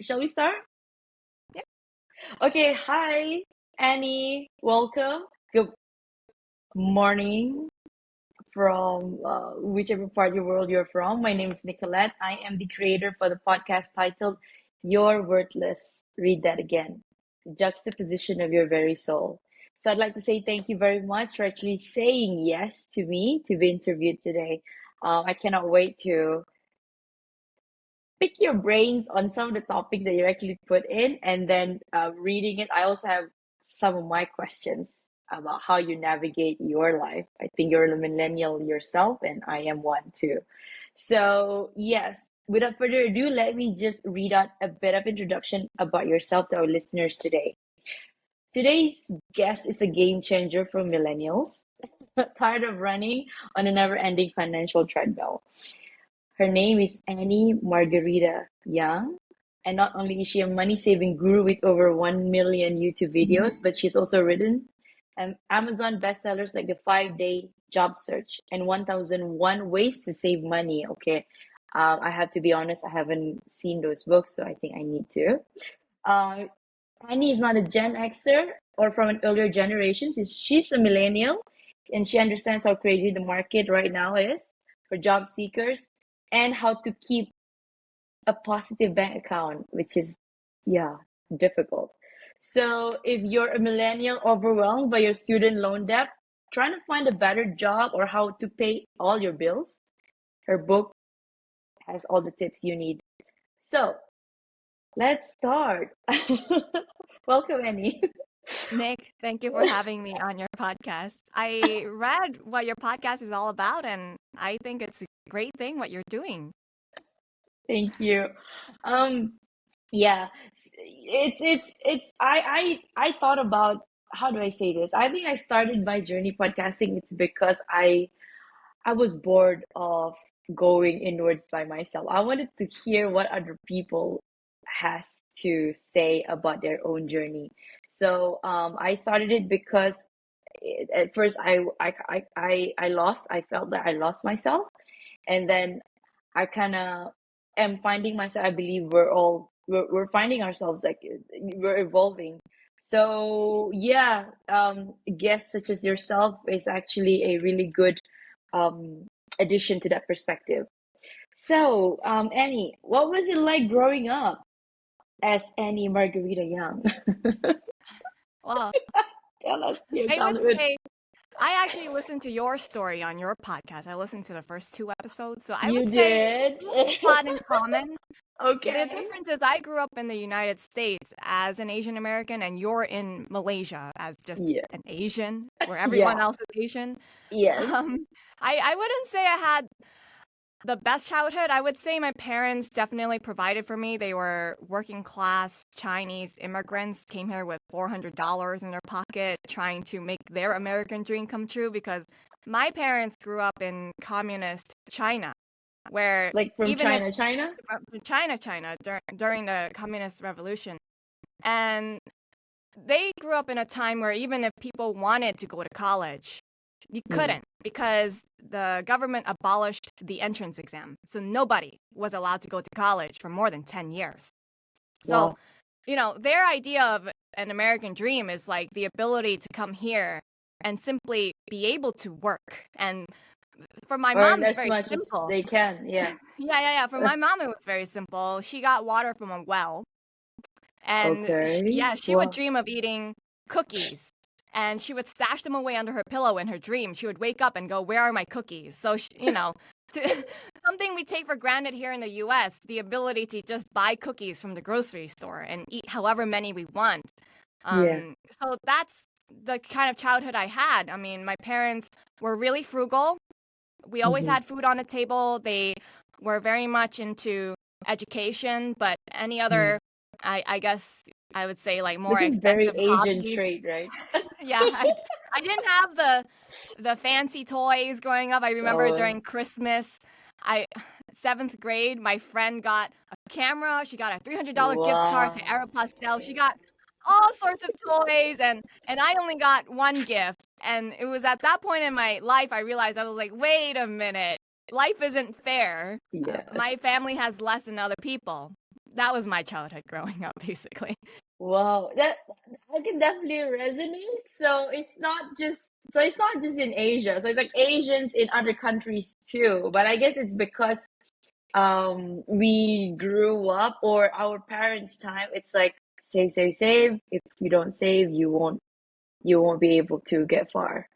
Shall we start? Yeah. Okay, hi, Annie. Welcome. Good morning from whichever part of the world you're from. My name is Nicolette. I am the creator for the podcast titled You're Worthless. Read that again. The juxtaposition of your very soul. So I'd like to say thank you very much for actually saying yes to me to be interviewed today. I cannot wait to pick your brains on some of the topics that you actually put in, and then reading it. I also have some of my questions about how you navigate your life. I think you're a millennial yourself, and I am one too. So, yes, without further ado, let me just read out a bit of introduction about yourself to our listeners today. Today's guest is a game changer for millennials, tired of running on a never ending financial treadmill. Her name is Annie Margarita Yang, and not only is she a money-saving guru with over 1 million YouTube videos, but she's also written Amazon bestsellers like The 5-Day Job Search and 1001 Ways to Save Money. Okay, I have to be honest, I haven't seen those books, so I think I need to. Uh, Annie is not a Gen Xer or from an earlier generation. She's a millennial, and she understands how crazy the market right now is for job seekers and how to keep a positive bank account, which is, yeah, difficult. So if you're a millennial overwhelmed by your student loan debt, trying to find a better job or how to pay all your bills, her book has all the tips you need. So let's start. Welcome, Annie. Nick, thank you for having me on your podcast. I read what your podcast is all about, and I think it's a great thing what you're doing. Thank you. Um, yeah, I thought about how do I say this? I think I started my journey podcasting. It's because I was bored of going inwards by myself. I wanted to hear what other people has to say about their own journey. So I started it because at first I lost. I felt that I lost myself, and then I kind of am finding myself. I believe we're finding ourselves like we're evolving. So yeah, guests such as yourself is actually a really good um, addition to that perspective. So, Annie, what was it like growing up as Annie Margarita Young? Well, Tell us your I would childhood. say I actually listened to your story on your podcast. I listened to the first two episodes, so I You would say did? we have a lot in common. The Okay. difference is I grew up in the United States as an Asian American, and you're in Malaysia as just Yeah. an Asian, where everyone Yeah. else is Asian. Yes. I wouldn't say I had the best childhood. I would say my parents definitely provided for me. They were working class Chinese immigrants, came here with $400 in their pocket, trying to make their American dream come true because my parents grew up in communist China, where Like from even if China? China during the communist revolution, and they grew up in a time where even if people wanted to go to college, you Mm. couldn't because the government abolished the entrance exam. So nobody was allowed to go to college for more than 10 years. So, Wow. their idea of an American dream is like the ability to come here and simply be able to work. And for my mom, Earn it's as very much as simple. they can. Yeah. Yeah. For my mom, it was very simple. She got water from a well. And Okay. she would Wow. dream of eating cookies. And she would stash them away under her pillow in her dream. She would wake up and go, "Where are my cookies?" So, to, something we take for granted here in the US, the ability to just buy cookies from the grocery store and eat however many we want. Yeah. So that's the kind of childhood I had. I mean, my parents were really frugal. We always Hmm. had food on the table. They were very much into education, but any Mm. other, I guess I would say like more That's a very extensive Asian hobbies. trait, right? Yeah, I didn't have the fancy toys growing up. I remember Oh, during Christmas, I seventh grade, my friend got a camera. She got a $300 gift card to wow. Aeropostale. She got all sorts of toys, and I only got one gift. And it was at that point in my life I realized I was like, wait a minute, life isn't fair. Yeah. My family has less than other people. that was my childhood growing up, basically. Wow, that I can definitely resonate. It's not just in Asia. So it's like Asians in other countries too. But I guess it's because we grew up, or our parents' time, it's like save, save, save. If you don't save, you won't be able to get far.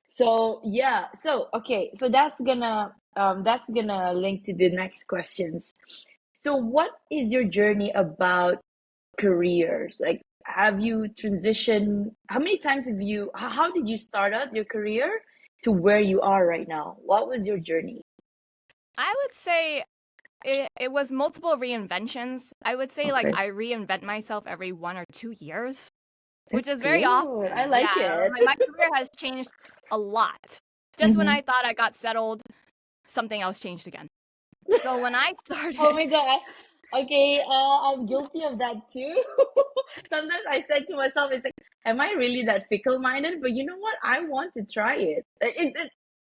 So yeah, so okay, so that's gonna link to the next questions. So what is your journey about careers? Like, have you transitioned? How many times have you? How did you start out your career to where you are right now? What was your journey? I would say it was multiple reinventions. I would say like Okay, I reinvent myself every 1 or 2 years, which that's is very good. I often. like Yeah, it. my career has changed a lot. Just when Hmm. I thought I got settled, something else changed again. So when I Oh started, my God. Okay, I'm guilty of that too. Sometimes I said to myself, it's like, am I really that fickle-minded? But you know what? I want to try it.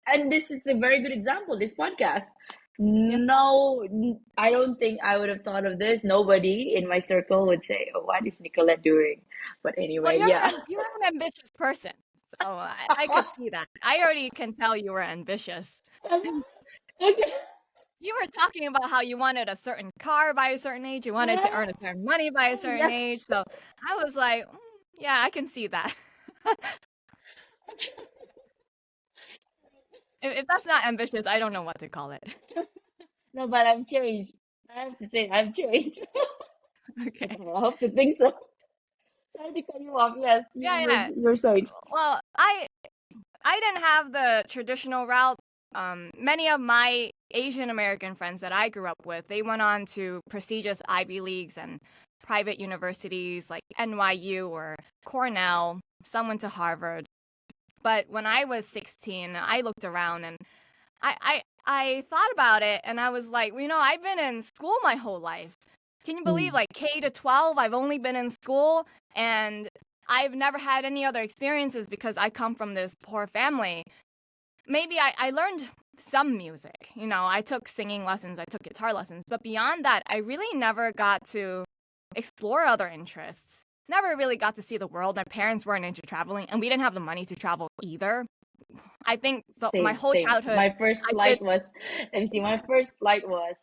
And this is a very good example, this podcast. yeah, No, I don't think I would have thought of this. Nobody in my circle would say, "Oh, what is Nicolette doing?" But well, anyway, yeah. you're an ambitious person, so I could see that. I already can tell you were ambitious. Okay. You were talking about how you wanted a certain car by a certain age, you wanted to Yeah. earn a certain money by a certain Yeah. age. So I was like, yeah, I can see that. If that's not ambitious, I don't know what to call it. No, but I've changed. I have to say, I've changed. Okay. I hope to think so. Sorry to cut you off. Yes, you Yeah, were yeah. you're saying. Well, I didn't have the traditional route. Many of my Asian American friends that I grew up with, they went on to prestigious Ivy Leagues and private universities like NYU or Cornell. Some went to Harvard. But when I was 16, I looked around and I thought about it and I was like, well, I've been in school my whole life. Can you believe Mm. like K to 12, I've only been in school and I've never had any other experiences because I come from this poor family. Maybe I learned some music. I took singing lessons, I took guitar lessons, but beyond that, I really never got to explore other interests. Never really got to see the world. My parents weren't into traveling, and we didn't have the money to travel either. I think my Same, whole same. childhood, My first I did, flight was, let me see, my first flight was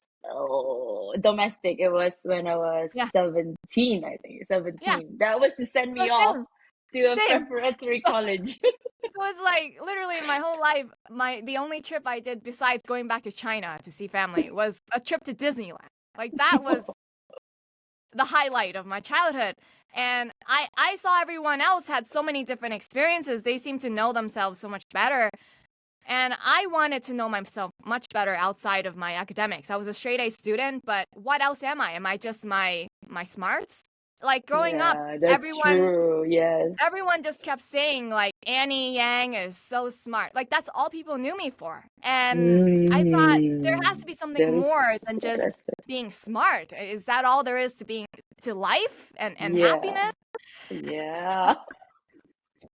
domestic. It was when I was yeah, 17, I think, yeah. 17. That was to send So me off same, to a same. preparatory So, college. so it's like literally my whole life. The only trip I did besides going back to China to see family was a trip to Disneyland. Like that was the highlight of my childhood. And I saw everyone else had so many different experiences. They seemed to know themselves so much better. And I wanted to know myself much better outside of my academics. I was a straight A student, but what else am I? Am I just my smarts? Like growing up, Yeah, that's everyone true. Yes. everyone just kept saying like Annie Yang is so smart. Like that's all people knew me for. And I thought there has Mm, to be something that more is than just that's being smart. Is that all there is to being to life and yeah. happiness? Yeah.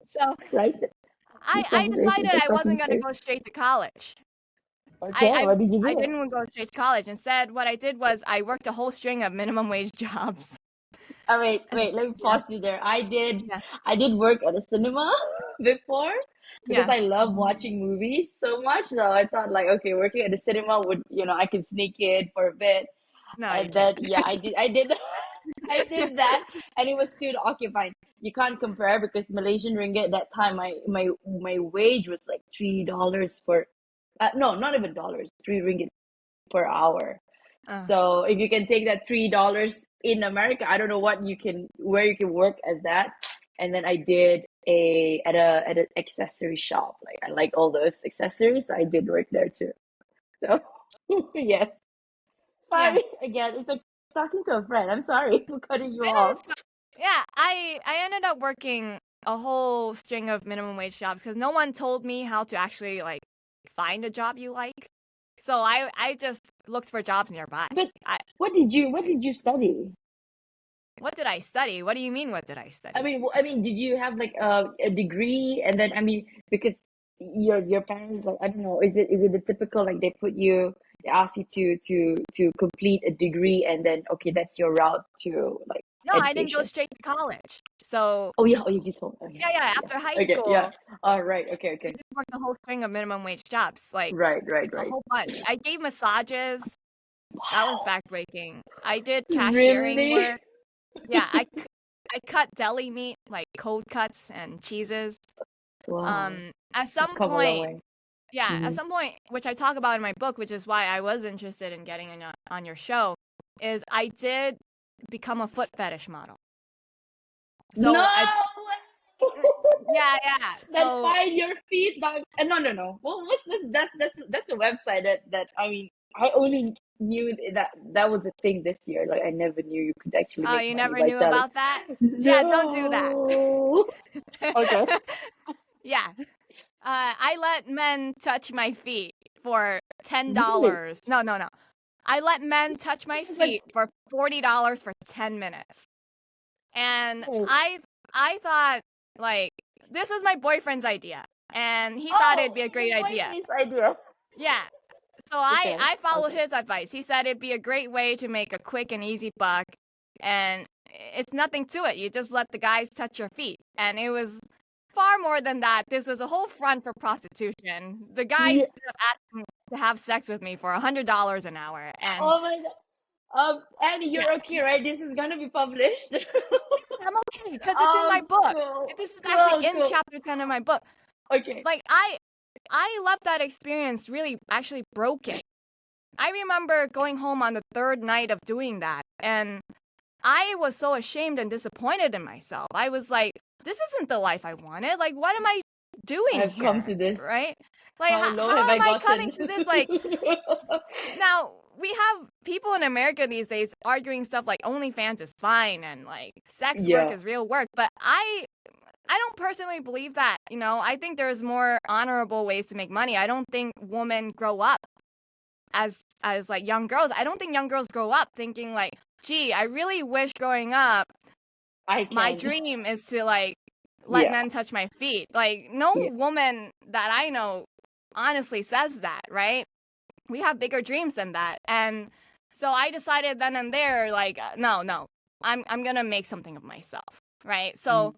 So Like the I conversation, decided the I wasn't gonna conversation. go straight to college. I, Okay, I what did you I do? didn't go straight to college. Instead, what I did was I worked a whole string of minimum wage jobs. Oh, wait, And wait, let me yeah, pause you there. I did yeah, I did work at a cinema before because yeah. I love watching movies so much. So I thought like, okay, working at a cinema would, I could sneak in for a bit. No, you And can't. then yeah, I did I did that, and it was still occupied. You can't compare because Malaysian ringgit that time my wage was like $3 for no, not even dollars, 3 ringgit per hour. Uh, So if you can take that $3 in America, I don't know where you can work as that. And then I did at an accessory shop. Like I like all those accessories, so I did work there too. So yes. yeah. Sorry again. It's like talking to a friend. I'm sorry for cutting you off. It's Yeah, I ended up working a whole string of minimum wage jobs because no one told me how to actually like find a job you like. So I just looked for jobs nearby. But I what did you study? What did I study? What do you mean what did I study? I mean, did you have like a degree, and then because your parents, like, I don't know, is it the typical, like, they put you they ask you to complete a degree, and then okay, that's your route to like No, I didn't go education. straight to college. So Oh yeah, oh you just told. Oh yeah, yeah, yeah, after high yeah. Okay, yeah. school, All right. Okay, I okay. did work a whole string of minimum wage jobs, like Right, right, a right. whole bunch. I gave massages. That was Wow. backbreaking. I did cashiering Really? work. Yeah, I cut deli meat, like cold cuts and cheeses. Wow. At You've some come a long point, way. yeah, at Hmm. some point, which I talk about in my book, which is why I was interested in getting on your show, is I did become a foot fetish model. No So way! yeah, yeah. That So find your feet dog. No, no, no. Well, what's this? That's a website that I mean, I only knew that that was a thing this year. Like I never knew you could actually oh, make you money never by knew selling. about that? Yeah, don't do that. No. Okay. Yeah. I let men touch my feet for Really? $10. No, no, no. I let men touch my But feet for $40 for 10 minutes. And hey. I thought like this was my boyfriend's idea and he thought it'd Oh, be a your great idea. boyfriend's idea. Yeah. So Okay. I followed Okay. his advice. He said it'd be a great way to make a quick and easy buck and it's nothing to it. You just let the guys touch your feet. And it was far more than that. This was a whole front for prostitution. The guys Yeah. ended up asking to have sex with me for $100 an hour. And Oh my God. Annie, yeah, you're okay, right? This is gonna be published. I'm okay because it's in my book. Cool, This is actually cool, in cool. chapter 10 of my book. Okay. Like I left that experience really actually broken. I remember going home on the third night of doing that and I was so ashamed and disappointed in myself. I was like, this isn't the life I wanted. Like, what am I doing I've come here? to this. Right? Like, How low have how I am I coming gotten? to this? Like, now we have people in America these days arguing stuff like OnlyFans is fine and like sex work Yeah, is real work. But I don't personally believe that. You know, I think there's more honorable ways to make money. I don't think women grow up as like young girls. I don't think young girls grow up thinking like, gee, I really wish growing up I my can. dream is to like let Yeah, men touch my feet. Like no yeah. woman that I know honestly says that, right? We have bigger dreams than that. And so I decided then and there like no. I'm going to make something of myself, right? Mm. So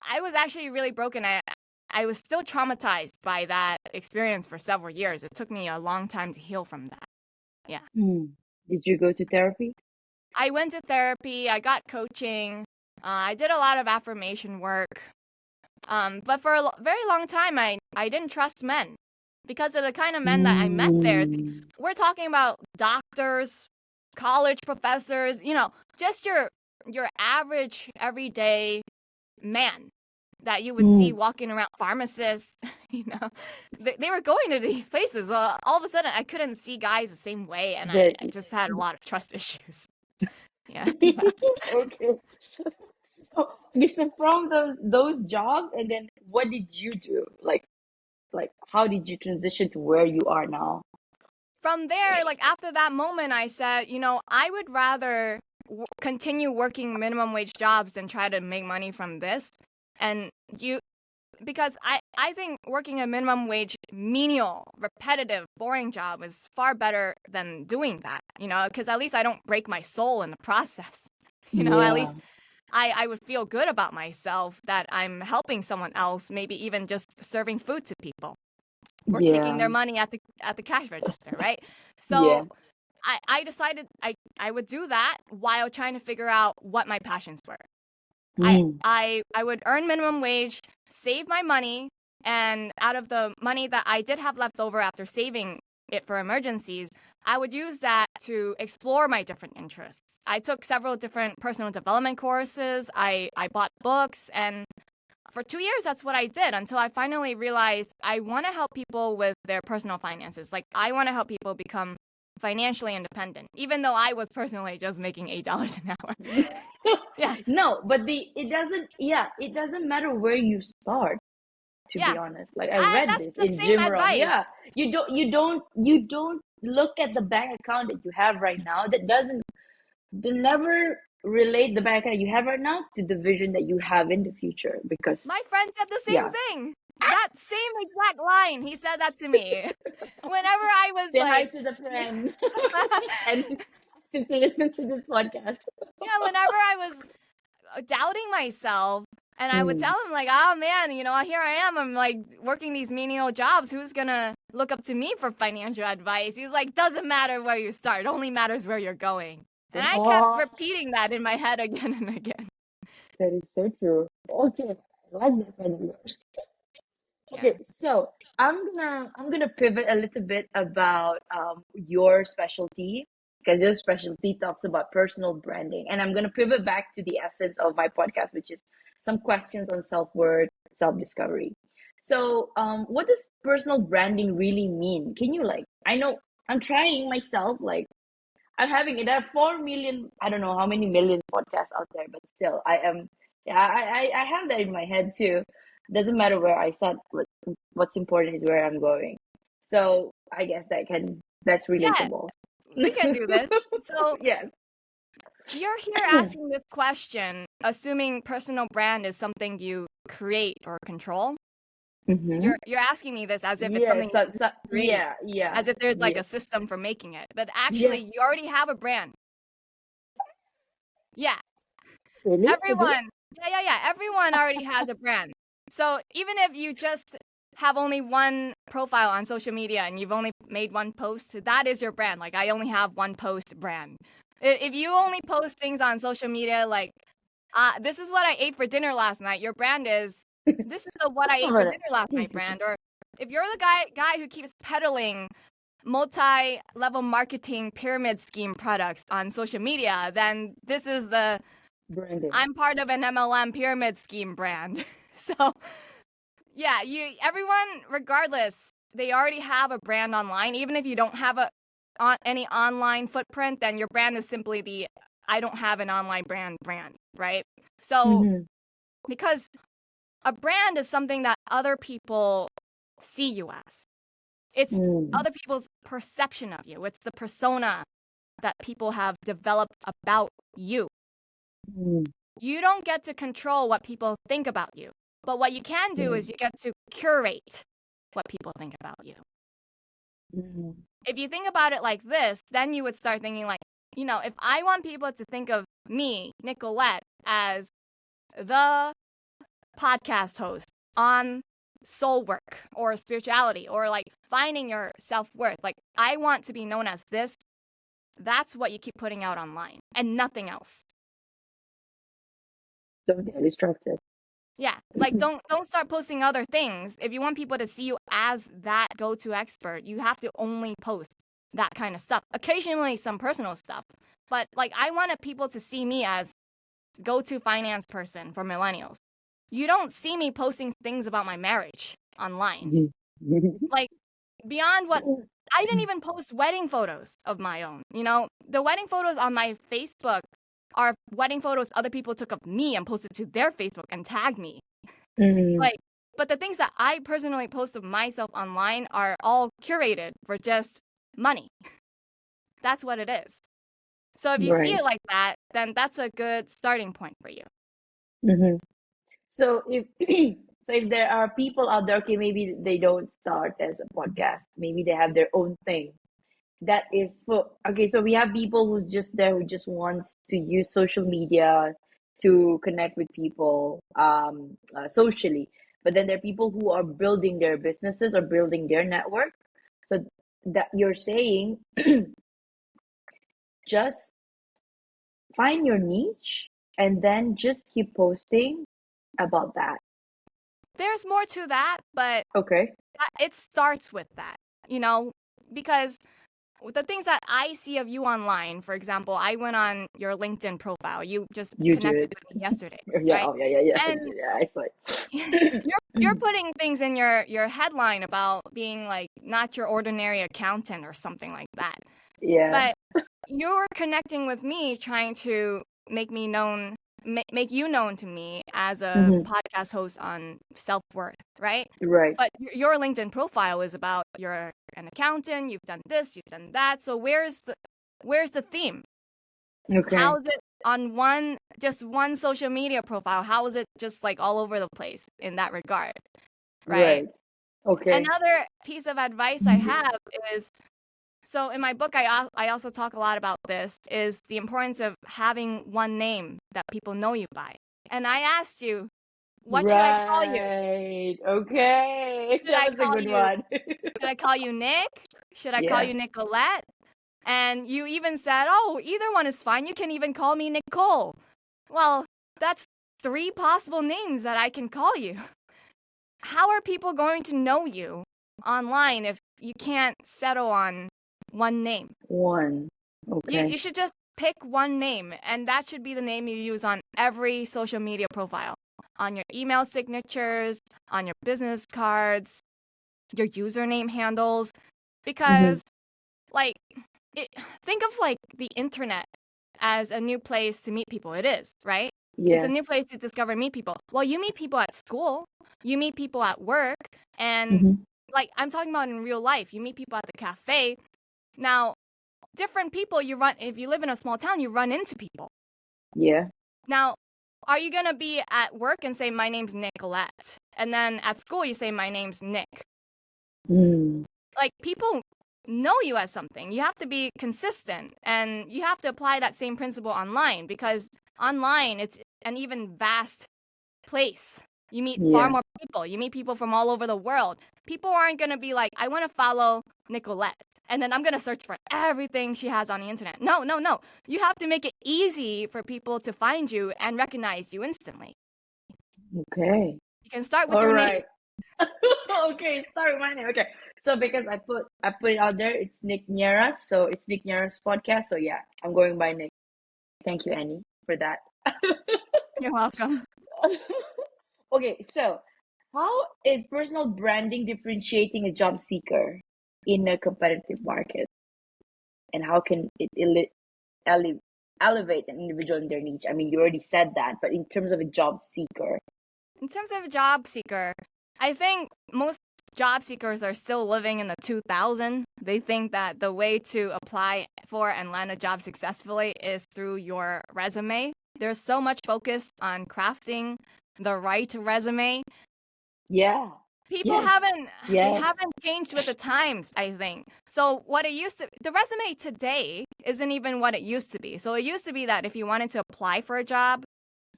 I was actually really broken. I was still traumatized by that experience for several years. It took me a long time to heal from that. Yeah. Mm. Did you go to therapy? I went to therapy, I got coaching, I did a lot of affirmation work. But for a very long time, I didn't trust men because of the kind of men that I met there. Mm. We're talking about doctors, college professors, you know, just your average everyday man that you would see Mm. walking around pharmacists, you know, they were going to these places. All of a sudden, I couldn't see guys the same way, and That I just had a lot of trust issues. Yeah. okay. So, okay, so from those jobs, and then what did you do? Like how did you transition to where you are now? From there, like after that moment, I said, you know, I would rather continue working minimum wage jobs than try to make money from this. And because I think working a minimum wage, menial, repetitive, boring job is far better than doing that, you know, because at least I don't break my soul in the process. You know, at Yeah. least I would feel good about myself that I'm helping someone else, maybe even just serving food to people or taking Yeah. their money at the cash register, right? Yeah. So I decided I would do that while trying to figure out what my passions were. Mm. I would earn minimum wage, save my money, and out of the money that I did have left over after saving it for emergencies, I would use that to explore my different interests. I took several different personal development courses. I bought books, and for 2 years, that's what I did until I finally realized I want to help people with their personal finances. Like, I want to help people become financially independent, even though I was personally just making $8 an hour. Yeah, No, but it doesn't matter where you start, to be yeah. honest. Like I read That's this the in same Jim Rohn. advice. Yeah. You don't look at the bank account that you have right now. That doesn't they never relate the bank account you have right now to the vision that you have in the future because My friend said the same yeah. thing. That same exact line. He said that to me. Whenever I was Say hi like, to the friend and ask him to listen to this podcast. yeah, whenever I was doubting myself, and I would Mm. tell him like, oh man, here I am. I'm like working these menial jobs. Who's gonna look up to me for financial advice? He's like, doesn't matter where you start. It only matters where you're going. And I kept Oh, repeating that in my head again and again. that is so true. Okay, I like that friend of yours. Yeah. Okay, so I'm gonna pivot a little bit about your specialty because your specialty talks about personal branding, and I'm gonna pivot back to the essence of my podcast, which is some questions on self-worth, self-discovery. So, what does personal branding really mean? Can you like? I know I'm trying myself. Like I'm having it. There are 4 million. I don't know how many million podcasts out there, but still, I am. Yeah, I have that in my head too. Doesn't matter where I start. What's important is where I'm going. So I guess that's Yeah, relatable. we can do this. So Yes. you're here asking this question, assuming personal brand is something you create or control. Mm-hmm. You're asking me this as if it's something Yes. So, you so, create, yeah. as if there's like Yes. a system for making it. But actually, Yes. you already have a brand. Yeah, Really? Again? everyone. Yeah. Everyone already has a brand. So even if you just have only one profile on social media and you've only made one post, that is your brand. Like I only have one post brand. If you only post things on social media like, this is what I ate for dinner last night, your brand is, this is the what I ate for Oh, dinner last night brand. Or if you're the guy who keeps peddling multi-level marketing pyramid scheme products on social media, then this is the branding. I'm part of an MLM pyramid scheme brand. So yeah, everyone, regardless, they already have a brand online. Even if you don't have any online footprint, then your brand is simply the I don't have an online brand, right? So Mm-hmm. because a brand is something that other people see you as. It's Mm. other people's perception of you. It's the persona that people have developed about you. Mm. You don't get to control what people think about you. But what you can do is you get to curate what people think about you. Mm. If you think about it like this, then you would start thinking like, if I want people to think of me, Nicolette, as the podcast host on soul work or spirituality or like finding your self-worth, like I want to be known as this, that's what you keep putting out online and nothing else. Don't get distracted. Yeah, like don't start posting other things. If you want people to see you as that go-to expert, you have to only post that kind of stuff. Occasionally some personal stuff. But like I wanted people to see me as go-to finance person for millennials. You don't see me posting things about my marriage online. Like beyond what I didn't even post wedding photos of my own. The wedding photos on my Facebook are wedding photos other people took of me and posted to their Facebook and tagged me. Mm. Like, but the things that I personally post of myself online are all curated for just money. That's what it is. So if you see Right. it like that, then that's a good starting point for you. Mm-hmm. So if so if there are people out there, okay, maybe they don't start as a podcast, maybe they have their own thing. That is for okay, so we have people who's just there who just wants to use social media to connect with people socially. But then there are people who are building their businesses or building their network. So that you're saying just find your niche and then just keep posting about that. There's more to that, but Okay. it starts with that, because the things that I see of you online, for example, I went on your LinkedIn profile. You just You connected did. with me yesterday, Yeah, right? oh yeah. And Yeah, I saw it. you're putting things in your headline about being like not your ordinary accountant or something like that. Yeah. But you're connecting with me, trying to make me known, make you known to me as a Mm-hmm. podcast host on self-worth, right? Right. But your LinkedIn profile is about you're an accountant, you've done this, you've done that. So where's the theme? Okay. How is it on just one social media profile? How is it just like all over the place in that regard? right? Right. Okay. Another piece of advice I have is, so in my book, I also talk a lot about this, is the importance of having one name that people know you by. And I asked you, what should I call you? Right. Okay. Should That I was a call good you one. should I call you Nick? Should I call Yeah. you Nicolette? And you even said, "Oh, either one is fine. You can even call me Nicole." Well, that's three possible names that I can call you. How are people going to know you online if you can't settle on one name? One. You Okay. you should just pick one name, and that should be the name you use on every social media profile, on your email signatures, on your business cards, your username handles, Mm-hmm. because like it, think of like the internet as a new place to meet people. It is, right? It's a Yeah. new place to discover and meet people. Well, you meet people at school, you meet people at work, and Mm-hmm. like I'm talking about in real life, you meet people at the cafe. Now, different people you run, if you live in a small town, you run into people. Yeah. Now, are you going to be at work and say, my name's Nicolette? And then at school, you say, my name's Nick. Mm. Like, people know you as something. You have to be consistent, and you have to apply that same principle online, because online, it's an even vast place. You meet far Yeah. more people. You meet people from all over the world. People aren't going to be like, I want to follow Nicolette, and then I'm going to search for everything she has on the internet. No, no, no. You have to make it easy for people to find you and recognize you instantly. Okay. You can start with All your name. right. Okay, start with my name. Okay. So because I put it out there, it's Nick Nieras. So it's Nick Nieras podcast. So yeah, I'm going by Nick. Thank you, Annie, for that. You're welcome. Okay, so how is personal branding differentiating a job seeker in a competitive market? And how can it ele elevate an individual in their niche? I mean, you already said that, but in terms of a job seeker, In terms of a job seeker, I think most job seekers are still living in the 2000s. They think that the way to apply for and land a job successfully is through your resume. There's so much focus on crafting the right resume. yeah, People yes, yes, haven't changed with the times, I think. So what it used to, the resume today isn't even what it used to be. So it used to be that if you wanted to apply for a job,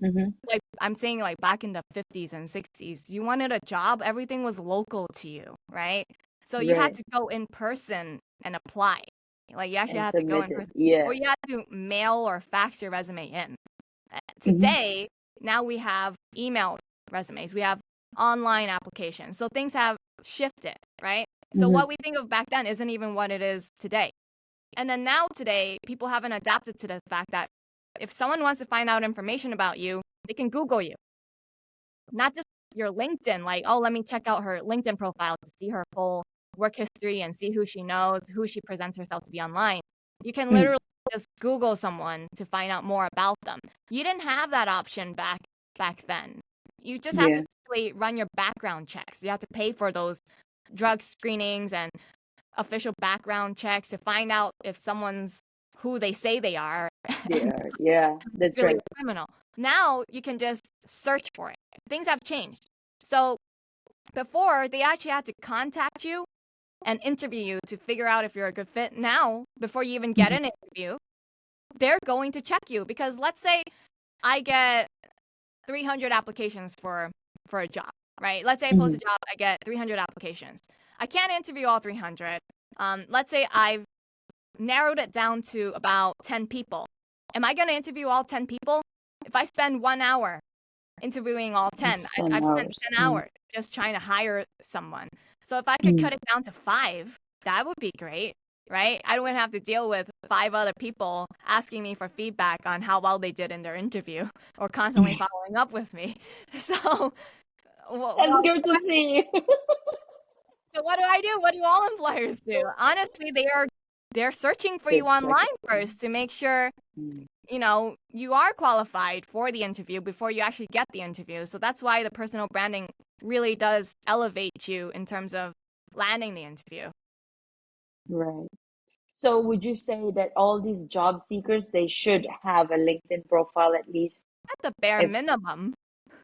mm-hmm, like I'm saying, like back in the 50s and 60s, you wanted a job, everything was local to you, right? So you had right, to go in person and apply. Like you actually and had to go in submitted, person, yeah, or you had to mail or fax your resume in. mm-hmm, Today, now we have email resumes, we have online applications. So things have shifted, right? So mm-hmm, what we think of back then isn't even what it is today. And then now today, people haven't adapted to the fact that if someone wants to find out information about you, they can Google you, not just your LinkedIn. Like, oh, let me check out her LinkedIn profile to see her full work history and see who she knows, who she presents herself to be online. You can mm, literally just Google someone to find out more about them. You didn't have that option back then. You just have to yeah, simply run your background checks. You have to pay for those drug screenings and official background checks to find out if someone's who they say they are they and are, yeah, that's really right, a criminal. Now you can just search for it. Things have changed. So before, they actually had to contact you and interview you to figure out if you're a good fit. Now, before you even get mm-hmm, an interview, they're going to check you, because let's say I get 300 applications for a job, right? Let's say I post mm-hmm, a job, I get 300 applications. I can't interview all 300. Let's say I've narrowed it down to about 10 people. Am I going to interview all 10 people? If I spend 1 hour interviewing all 10, it's 10 I've spent hours, 10 hours just trying to hire someone. So if I could mm, cut it down to 5, that would be great, right? I don't have to deal with 5 other people asking me for feedback on how well they did in their interview or constantly mm. following up with me. So, That's good to see. so what do I do? What do all employers do? Honestly, they're searching for They you check online it. first to make sure Mm, you are qualified for the interview before you actually get the interview. So that's why the personal branding really does elevate you in terms of landing the interview. right. So would you say that all these job seekers, they should have a LinkedIn profile at least At the bare if, minimum.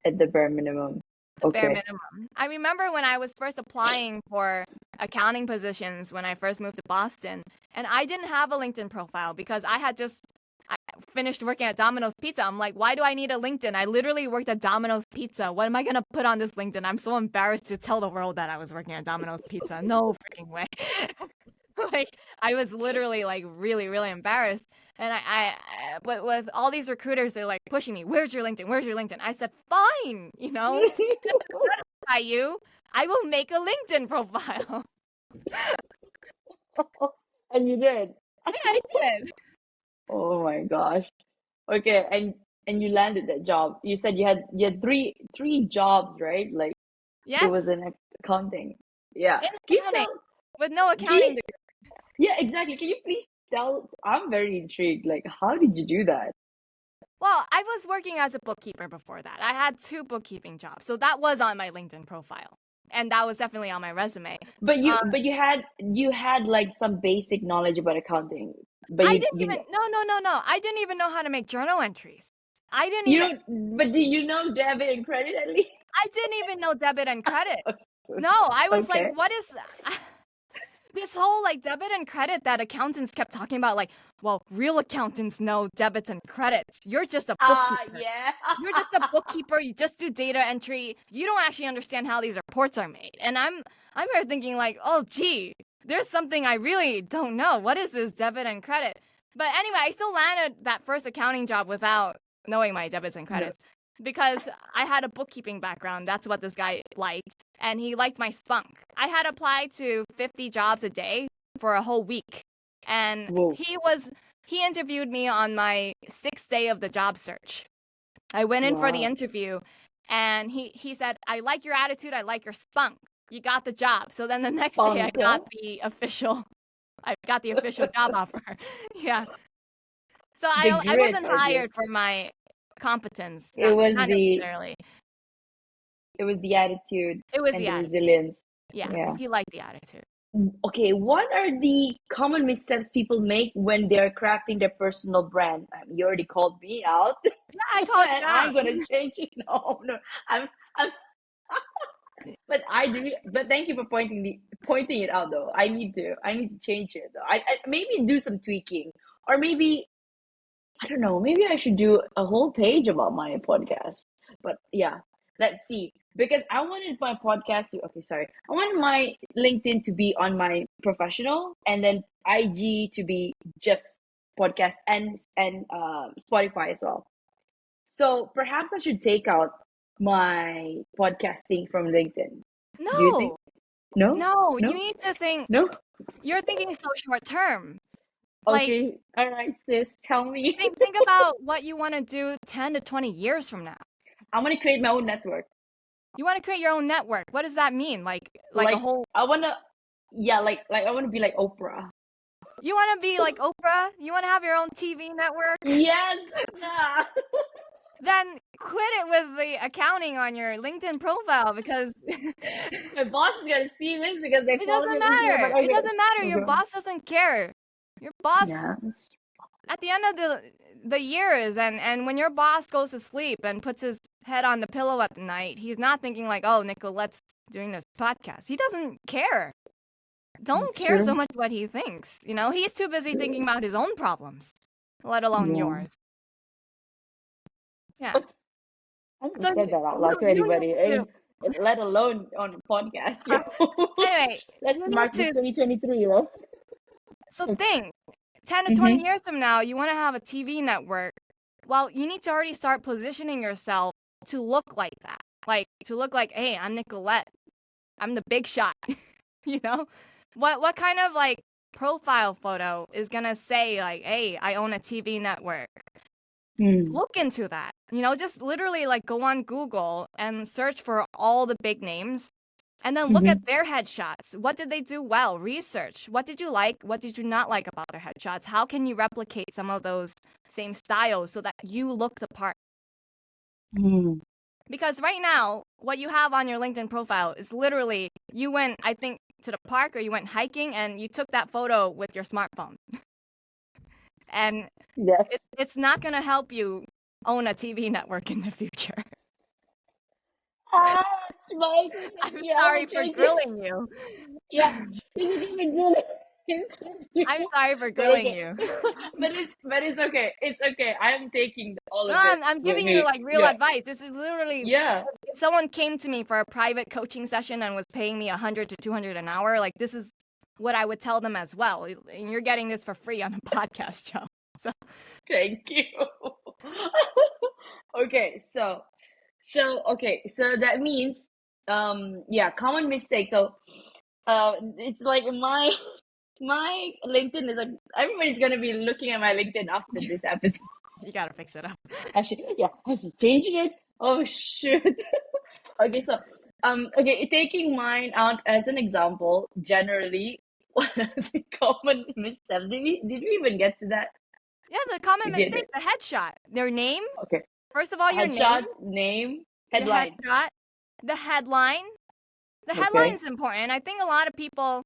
at the bare minimum? the bare Okay. minimum. I remember when I was first applying for accounting positions when I first moved to Boston, and I didn't have a LinkedIn profile because I finished working at Domino's Pizza. I'm like, why do I need a LinkedIn? I literally worked at Domino's Pizza. What am I gonna put on this LinkedIn? I'm so embarrassed to tell the world that I was working at Domino's Pizza. No freaking way. Like I was literally like really, really embarrassed. And but with all these recruiters, they're like pushing me. Where's your LinkedIn? Where's your LinkedIn? I said, fine, just to satisfy you, I will make a LinkedIn profile. And you did. Yeah, I did. Oh my gosh. Okay, and you landed that job. You said you had three jobs, right? Like it was Yes, in accounting. Yeah. in Can you accounting tell? with no Can you, accounting degree. yeah, exactly. Can you please tell? I'm very intrigued. Like, how did you do that? Well, I was working as a bookkeeper before that. I had 2 bookkeeping jobs, so that was on my LinkedIn profile, and that was definitely on my resume. But you had like some basic knowledge about accounting. But I you didn't you even know no. I didn't even know how to make journal entries. I didn't you even don't. But do you know debit and credit at least? I didn't even know debit and credit. No, I was like, Okay. what is this whole like debit and credit that accountants kept talking about? Like, well, real accountants know debits and credits. You're just a bookkeeper. Yeah. You're just a bookkeeper. You just do data entry. You don't actually understand how these reports are made. And I'm here thinking like, oh gee, there's something I really don't know. What is this debit and credit? But anyway, I still landed that first accounting job without knowing my debits and No. credits because I had a bookkeeping background. That's what this guy liked. And he liked my spunk. I had applied to 50 jobs a day for a whole week. And Whoa. he interviewed me on my 6th day of the job search. I went in for the Wow. interview and he said, I like your attitude, I like your spunk. You got the job. So then the next day Punk. I got the official job offer. Yeah. So The I grit, wasn't I guess. hired for my competence, It was not the necessarily. it was the attitude It was and the the attitude. resilience. Yeah. Yeah. He liked the attitude. Okay, what are the common missteps people make when they're crafting their personal brand? You already called me out, Yeah, I called and you I'm out. gonna change it. No, no, I'm, but I do. But thank you for pointing it out, though. I need to change it. Though. I maybe do some tweaking, or maybe I don't know. Maybe I should do a whole page about my podcast. But yeah, let's see. Because I wanted my podcast to, okay, sorry. I wanted my LinkedIn to be on my professional and then IG to be just podcast and Spotify as well. So perhaps I should take out my podcasting from LinkedIn. Do you think? No, No? no, you No? need to think, No? you're thinking so short term. Like, Okay. All right, sis. Tell me. think about what you want to do 10 to 20 years from now. I'm gonna create my own network. You want to create your own network. What does that mean? Like a Like whole I wanna, yeah, like I wanna be like Oprah. You want to be like Oprah? You want to have your own TV network? Yes. Nah. Then quit it with the accounting on your LinkedIn profile because My boss is gonna see this because they it follow me doesn't on Instagram. But matter. It okay. doesn't matter. Your Okay. boss doesn't care. Your boss Yes. at the end of the years and when your boss goes to sleep and puts his head on the pillow at the night, he's not thinking like, "Oh, Nicolette's doing this podcast." He doesn't care. Don't That's care so true. much what he thinks. He's too busy thinking about his own problems, let alone Yeah. yours. Yeah. I never So said that out loud to you anybody, need to let alone on a podcast, yo. anyway, Let's you need mark this to 2023, yo. so think 10 to 20 Mm-hmm. years from now, you want to have a TV network. Well, you need to already start positioning yourself to look like that. Like to look like, hey, I'm Nicolette. I'm the big shot. you know? What kind of like profile photo is gonna say like, hey, I own a TV network? Mm. Look into that. Just literally like go on Google and search for all the big names and then look Mm-hmm. at their headshots. What did they do well? Research. What did you like? What did you not like about their headshots? How can you replicate some of those same styles so that you look the part? Mm. Because right now, what you have on your LinkedIn profile is literally you went, I think, to the park or you went hiking and you took that photo with your smartphone. And Yes. it's not going to help you own a TV network in the future. Margarita I'm Yang, I will sorry for change it. grilling you. Yeah, this is even really I'm sorry for but grilling okay. you. But it's okay. It's okay. I'm taking all No, of it I'm with giving you me. like real Yeah. advice. This is literally Yeah. if someone came to me for a private coaching session and was paying me 100 to 200 an hour, like this is what I would tell them as well. And you're getting this for free on a podcast show. So Thank you. Okay, so that means yeah, common mistake. So it's like my LinkedIn is like everybody's gonna be looking at my LinkedIn after this episode. you gotta fix it up. Actually, yeah, I was changing it. Oh shoot. Okay, so okay, taking mine out as an example, generally, what are the common missteps? Did we even get to that? Yeah, the common We mistake, did. the headshot. Their name, Okay. first of all, your name, Headshots, name, your headline. headshot, the headline. The Okay. headline's important. I think a lot of people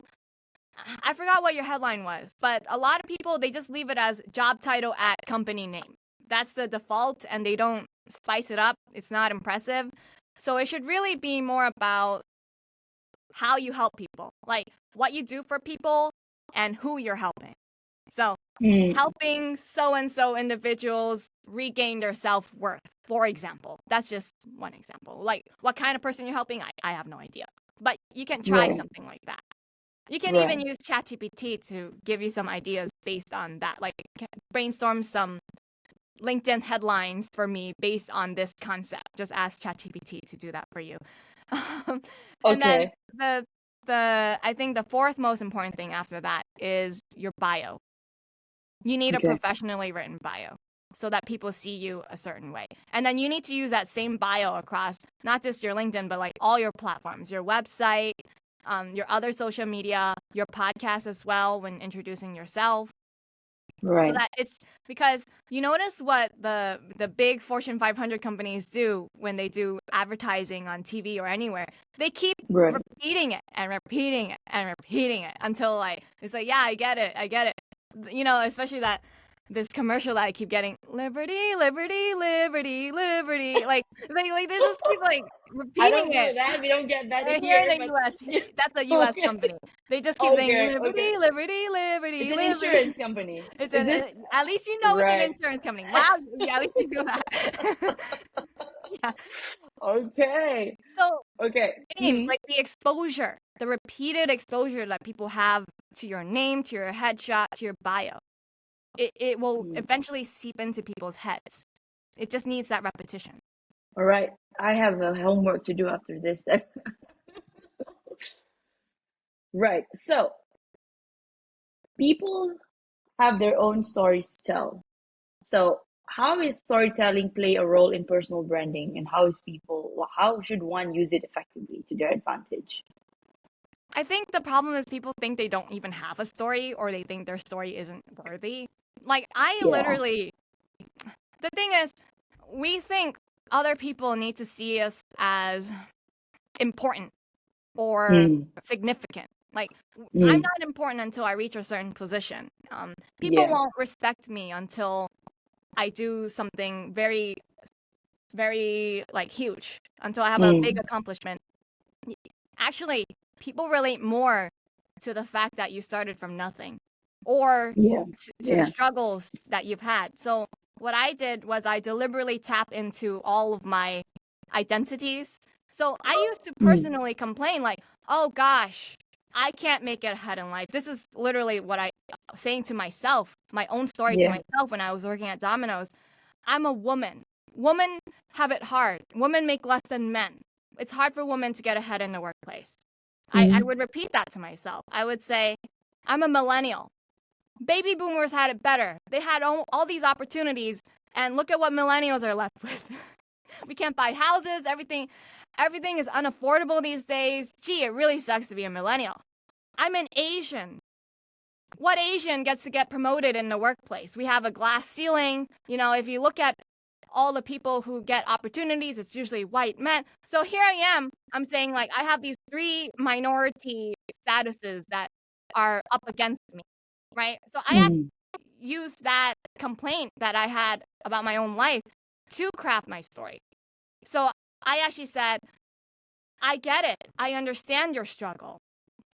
I forgot what your headline was, but a lot of people they just leave it as job title at company name. That's the default and they don't spice it up. It's not impressive. So it should really be more about how you help people, like what you do for people and who you're helping. So, Mm, helping so and so individuals regain their self worth, for example. That's just one example. Like, what kind of person you're helping, I have no idea. But you can try right, something like that. You can even right. use ChatGPT to give you some ideas based on that. Like, brainstorm some LinkedIn headlines for me based on this concept. Just ask ChatGPT to do that for you. And then Okay, the I think the fourth most important thing after that is your bio. You need a okay, professionally written bio so that people see you a certain way. And then you need to use that same bio across not just your LinkedIn, but like all your platforms, your website, your other social media, your podcast as well when introducing yourself. So right, that it's because you notice what the big Fortune 500 companies do when they do advertising on TV or anywhere. They keep right. repeating it and repeating it and repeating it until like it's like, yeah, I get it. I get it. Especially that this commercial that I keep getting, liberty, liberty, liberty, liberty. Like they just keep like I repeating don't know it. that. We don't get that Here in here, the but US, yeah. that's a US Okay, company. They just keep saying okay, okay. liberty, liberty, It's liberty, an liberty. insurance company. It's Is it? at least you know it's an Right. insurance company. Wow, yeah, at least you know that. Yeah. Okay, So okay. name, like the exposure, the repeated exposure that people have to your name, to your headshot, to your bio. It will Mm. eventually seep into people's heads. It just needs that repetition. All right. I have a homework to do after this then. Right. So people have their own stories to tell. So how is storytelling play a role in personal branding, and how should one use it effectively to their advantage? I think the problem is people think they don't even have a story or they think their story isn't worthy. Like I Yeah. literally the thing is we think other people need to see us as important or Mm, significant. Like I'm mm, not important until I reach a certain position. People yeah. won't respect me until I do something very, very like huge. Until I have a big Mm, accomplishment. Actually, people relate more to the fact that you started from nothing, or yeah. to the Yeah. struggles that you've had. So what I did was I deliberately tap into all of my identities. So I used to Mm, personally complain like, "Oh gosh, I can't make it ahead in life." This is literally what I saying to myself, my own story to yeah. myself when I was working at Domino's. I'm a woman. Women have it hard. Women make less than men. It's hard for women to get ahead in the workplace. I Mm, would repeat that to myself. I would say, I'm a millennial. Baby boomers had it better. They had all these opportunities, and look at what millennials are left with. We can't buy houses. Everything is unaffordable these days. Gee, it really sucks to be a millennial. I'm an Asian. What Asian gets to get promoted in the workplace? We have a glass ceiling. If you look at all the people who get opportunities, it's usually white men. So here I am. I'm saying, like, I have these three minority statuses that are up against me, right? So I actually mm, used that complaint that I had about my own life to craft my story. So I actually said, I get it. I understand your struggle.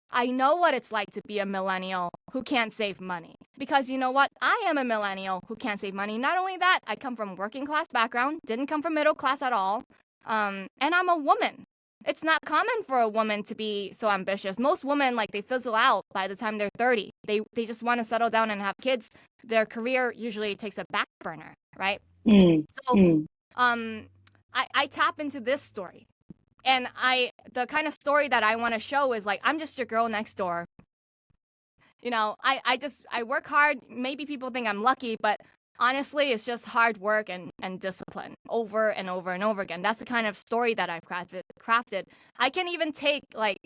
I know what it's like to be a millennial who can't save money. Because you know what? I am a millennial who can't save money. Not only that, I come from working class background, didn't come from middle class at all. And I'm a woman. It's not common for a woman to be so ambitious. Most women, like, they fizzle out by the time they're 30. They just want to settle down and have kids. Their career usually takes a back burner, right? Mm, So mm, I tap into this story. And the kind of story that I want to show is like, I'm just your girl next door. You know, I work hard. Maybe people think I'm lucky, but honestly, it's just hard work and discipline over and over and over again. That's the kind of story that I've crafted. I can even take like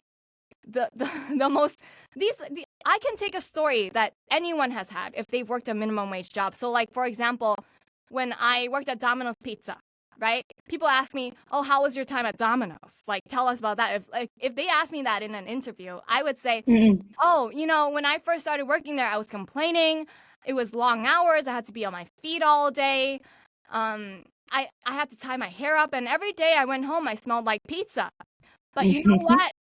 the most I can take a story that anyone has had if they've worked a minimum wage job. So like, for example, when I worked at Domino's Pizza, right? People ask me, "Oh, how was your time at Domino's?" Like, tell us about that. If they ask me that in an interview, I would say, mm, "Oh, you know, when I first started working there, I was complaining. It was long hours. I had to be on my feet all day. I had to tie my hair up, and every day I went home, I smelled like pizza." But you know mm. what?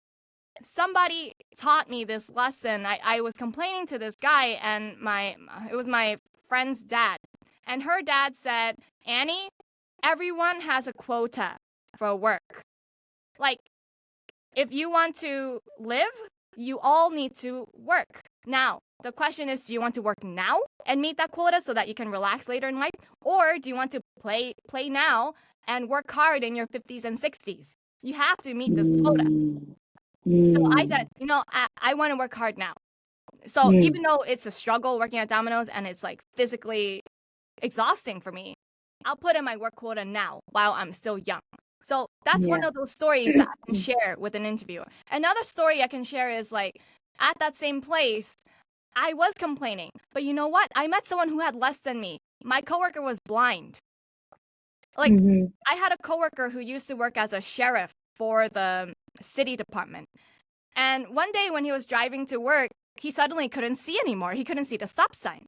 Somebody taught me this lesson. I was complaining to this guy, and it was my friend's dad. And her dad said, "Annie, everyone has a quota for work. Like, if you want to live, you all need to work." Now, the question is, do you want to work now and meet that quota so that you can relax later in life? Or do you want to play now and work hard in your 50s and 60s? You have to meet this quota. Mm, So I said, mm, you know, I want to work hard now. So mm. even though it's a struggle working at Domino's and it's like physically exhausting for me, I'll put in my work quota now while I'm still young. So that's one Yeah. of those stories that I can share with an interviewer. Another story I can share is like, at that same place, I was complaining, but you know what? I met someone who had less than me. My coworker was blind. Like, Mm-hmm. I had a coworker who used to work as a sheriff for the city department. And one day when he was driving to work, he suddenly couldn't see anymore. He couldn't see the stop sign.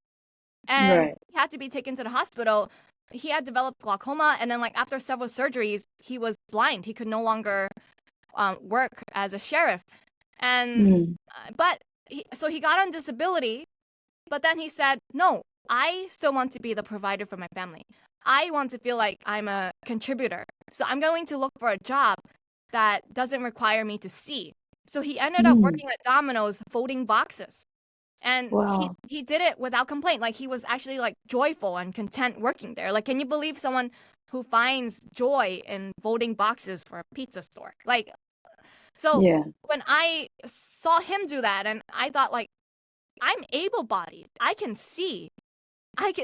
And Right. he had to be taken to the hospital. He had developed glaucoma, and then like after several surgeries, he was blind. He could no longer work as a sheriff. And Mm, so he got on disability, but then he said, "No, I still want to be the provider for my family. I want to feel like I'm a contributor. So I'm going to look for a job that doesn't require me to see." So he ended up mm. working at Domino's folding boxes. And Wow. he did it without complaint. Like, he was actually like joyful and content working there. Like, can you believe someone who finds joy in folding boxes for a pizza store? Like, so Yeah. when I saw him do that, and I thought, like, I'm able-bodied. I can see.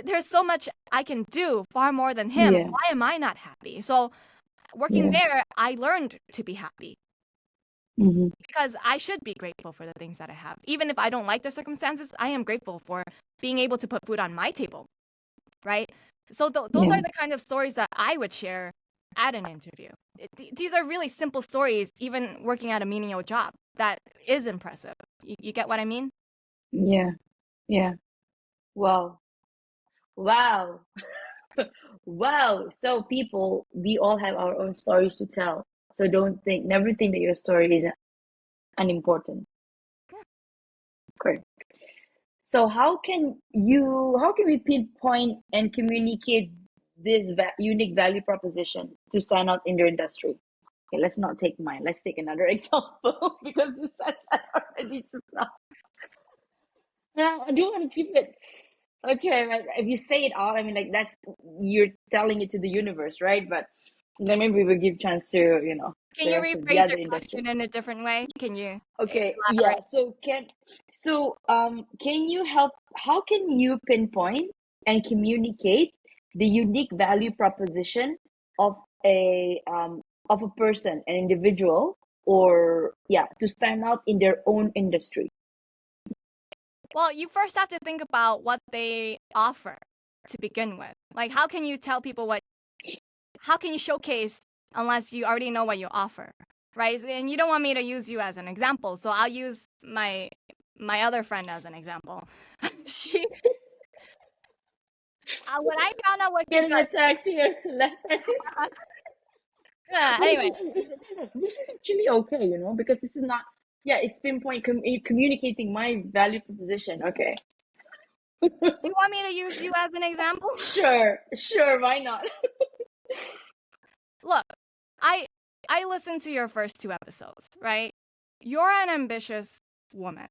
There's so much I can do, far more than him. Yeah. Why am I not happy? So working Yeah. there, I learned to be happy Mm-hmm. because I should be grateful for the things that I have. Even if I don't like the circumstances, I am grateful for being able to put food on my table, right? So those Yeah. are the kind of stories that I would share at an interview. These are really simple stories, even working at a menial job. That is impressive. You get what I mean? Yeah. Yeah. Wow. Wow. Wow. So people, we all have our own stories to tell. So never think that your story is unimportant. Correct. So how can we pinpoint and communicate this unique value proposition to stand out in their industry? Okay, let's not take mine. Let's take another example because you said that already just now. Yeah, I do want to keep it. Okay, right. If you say it out, I mean, like that's you're telling it to the universe, right? But then maybe we'll give chance to, Can the you rest of the rephrase other your industry. question in a different way? Can you Okay, yeah. elaborate? Can you help? How can you pinpoint and communicate the unique value proposition of a person, an individual, or yeah, to stand out in their own industry? Well, you first have to think about what they offer to begin with. Like, how can you tell people how can you showcase unless you already know what you offer, right? And you don't want me to use you as an example, so I'll use my other friend as an example. She, when I found out what she Getting does, attacked here left. But Anyway, this is actually okay, because this is not, yeah, it's pinpoint communicating my value proposition. Okay. you want me to use you as an example? Sure, why not? Look, I I listened to your first two episodes, right? You're an ambitious woman.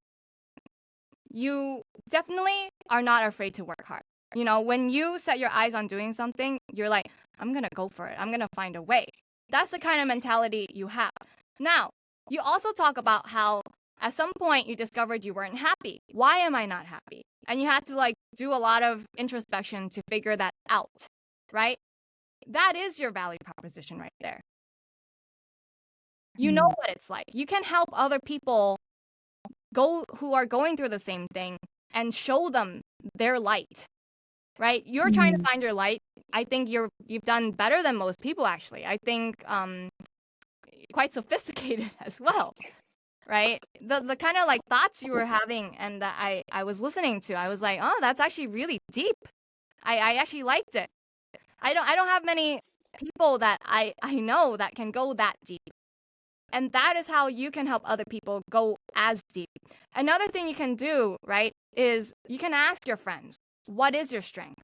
You definitely are not afraid to work hard. When you set your eyes on doing something, you're like, I'm going to go for it. I'm going to find a way. That's the kind of mentality you have. Now, you also talk about how at some point you discovered you weren't happy. Why am I not happy? And you had to do a lot of introspection to figure that out, right? That is your value proposition right there. You know what it's like. You can help other people who are going through the same thing and show them their light, right? You're trying to find your light. I think you've done better than most people, actually. I think quite sophisticated as well, right? The kind of thoughts you were having and that I was listening to, I was like, oh, that's actually really deep. I actually liked it. I don't have many people that I know that can go that deep. And that is how you can help other people go as deep. Another thing you can do, right, is you can ask your friends, what is your strength?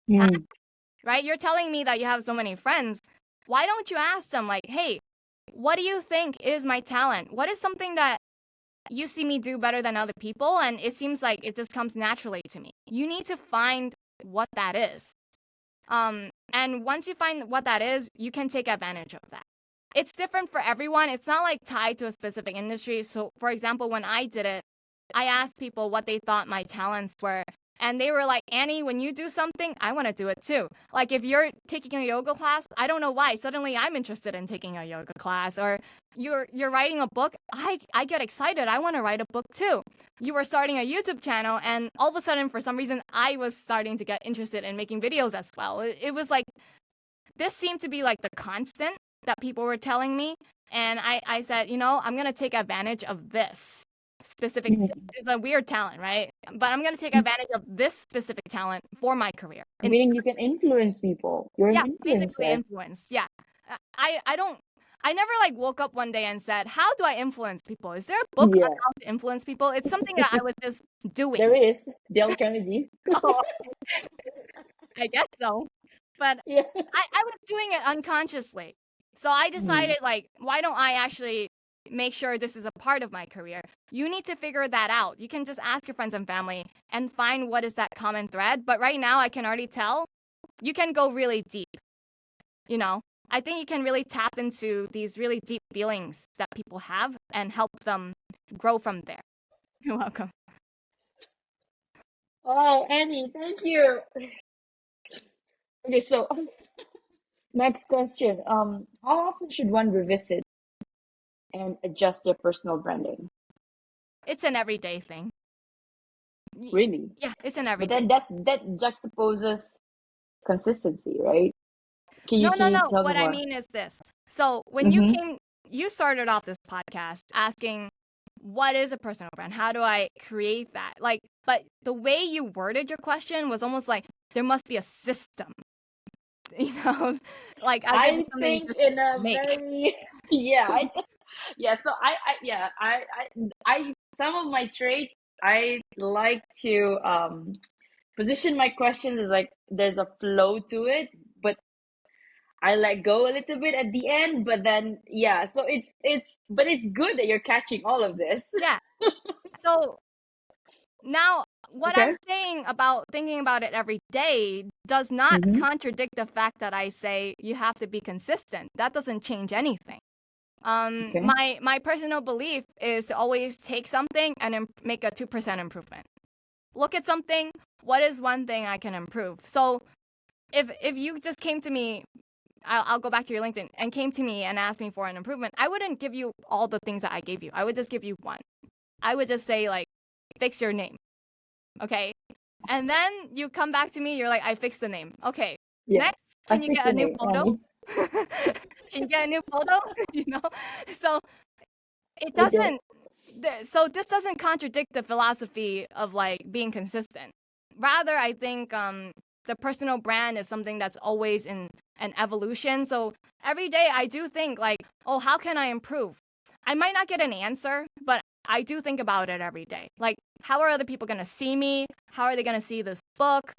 Right? You're telling me that you have so many friends. Why don't you ask them, hey, what do you think is my talent? What is something that you see me do better than other people? And it seems like it just comes naturally to me. You need to find what that is. And once you find what that is, you can take advantage of that. It's different for everyone. It's not tied to a specific industry. So, for example, when I did it, I asked people what they thought my talents were. And they were like, Annie, when you do something, I want to do it too. Like if you're taking a yoga class, I don't know why. Suddenly I'm interested in taking a yoga class. Or you're writing a book, I get excited. I want to write a book too. You were starting a YouTube channel, and all of a sudden, for some reason, I was starting to get interested in making videos as well. It was this seemed to be the constant that people were telling me. And I said, I'm going to take advantage of this specific. It's a weird talent, right? But I'm going to take advantage of this specific talent for my career. Meaning you can influence people. You're an Basically influencer. influence. Yeah. I never woke up one day and said, how do I influence people? Is there a book on how to influence people? It's something that I was just doing. There is. Dale Carnegie. Oh, I guess so. But I was doing it unconsciously. So I decided, why don't I actually make sure this is a part of my career? You need to figure that out. You can just ask your friends and family and find what is that common thread. But right now, I can already tell you can go really deep. I think you can really tap into these really deep feelings that people have and help them grow from there. You're welcome. Oh, Annie, thank you. Okay, so next question. How often should one revisit and adjust their personal branding? It's an everyday thing. Really? Yeah, it's an But everyday. then that juxtaposes consistency, right? Can you No. tell me What I more? mean is this. So when you started off this podcast asking, what is a personal brand? How do I create that? But the way you worded your question was almost like there must be a system. As I if it's something you think just in a make. very yeah. So I some of my traits I like to position my questions as there's a flow to it, but I let go a little bit at the end. But then yeah, so but it's good that you're catching all of this. Yeah. So now, what I'm Okay. saying about thinking about it every day does not Mm-hmm. contradict the fact that I say you have to be consistent. That doesn't change anything. Okay. My personal belief is to always take something and make a 2% improvement. Look at something. What is one thing I can improve? So, if you just came to me, I'll go back to your LinkedIn and came to me and asked me for an improvement. I wouldn't give you all the things that I gave you. I would just give you one. I would just say fix your name. Okay. And then you come back to me, you're like, I fixed the name. Okay. Yeah. Next, I can you fixed get the a new name, photo? Annie. Can you get a new photo? So it Okay. doesn't, so this doesn't contradict the philosophy of being consistent. Rather, I think the personal brand is something that's always in an evolution. So every day I do think like, oh, how can I improve? I might not get an answer, but I do think about it every day. Like, how are other people going to see me? How are they going to see this book?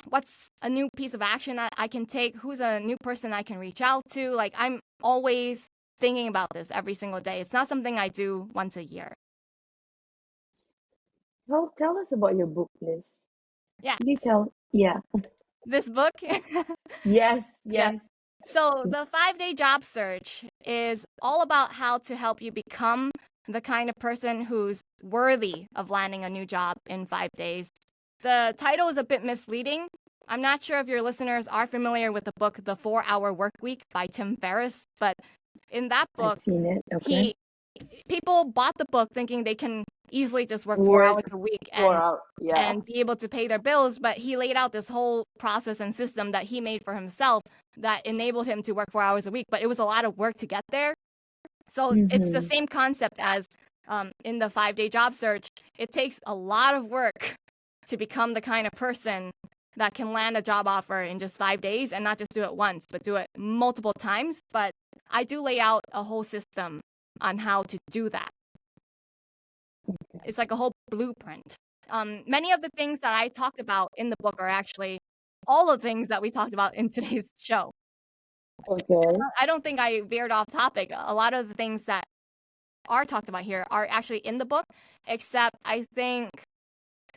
What's a new piece of action I can take? Who's a new person I can reach out to? Like, I'm always thinking about this every single day. It's not something I do once a year. Well, tell us about your book list. Yeah. You tell, yeah. This book? Yes, Yeah. yes. So the 5-day job search is all about how to help you become the kind of person who's worthy of landing a new job in 5 days. The title is a bit misleading. I'm not sure if your listeners are familiar with the book The 4-Hour Workweek by Tim Ferriss, but in that book, I've seen it. Okay. people bought the book thinking they can easily just work 4 Work hours a week 4 hours. Yeah. and be able to pay their bills, but he laid out this whole process and system that he made for himself that enabled him to work 4 hours a week, but it was a lot of work to get there. So it's the same concept as in the 5-day job search. It takes a lot of work to become the kind of person that can land a job offer in just 5 days and not just do it once, but do it multiple times. But I do lay out a whole system on how to do that. It's like a whole blueprint. Many of the things that I talked about in the book are actually all the things that we talked about in today's show. Okay. I don't think I veered off topic. A lot of the things that are talked about here are actually in the book, except I think